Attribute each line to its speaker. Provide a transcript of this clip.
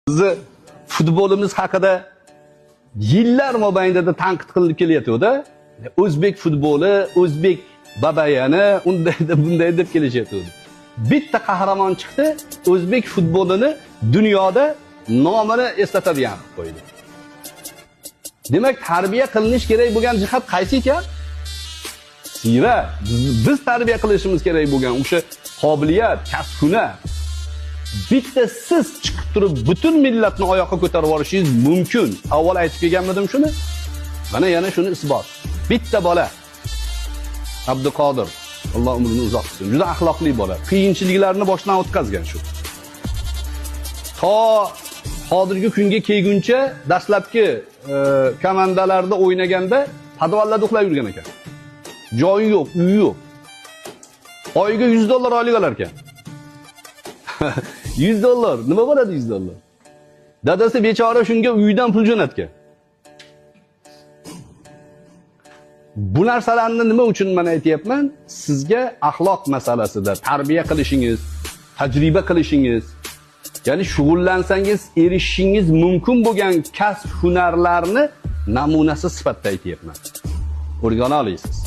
Speaker 1: Bizni futbolimiz haqida yillar mobaynida tanqid qilinib kelyapti-da. O'zbek futboli, o'zbek babayani unday deb bunday deb kelishyapti. Bitta qahramon chiqdi, o'zbek futbolini dunyoda nomini eslatadigan qilib qo'ydi. Demak, tarbiya qilinish kerak bo'lgan jihat qaysi ekan? Siva. Biz tarbiya qilishimiz kerak bo'lgan o'sha qobiliyat, kasb-hunar. Bitta siz chiqib turib butun millatni oyoqqa ko'tarib yuborishingiz mumkin. Avval aytib kelganmidim shuni? Mana yana shuni isbot. Bitta bola Abduqodir, Alloh umrini uzoq qilsin. Juda axloqli bola. Qiyinchiliklarni boshdan o'tkazgan shu. To hozirgi kunga kelguncha dastlabki komandalarda o'ynaganda podvallarda uxlab yurgan ekan. Joyi yo'q, uyi yo'q. Oyiga $100 oylik olar ekan. $100. Nima bo'ladi $100? Dadasi bechora shunga uyidan pul jo'natgan. Bu narsalarni nima uchun men aytayapman? Sizga axloq masalasida tarbiya qilishingiz, tajriba qilishingiz, ya'ni shug'ullansangiz erishishingiz mumkin bo'lgan kasb hunarlarni namunasi sifatida aytayapman. O'rgana olasiz.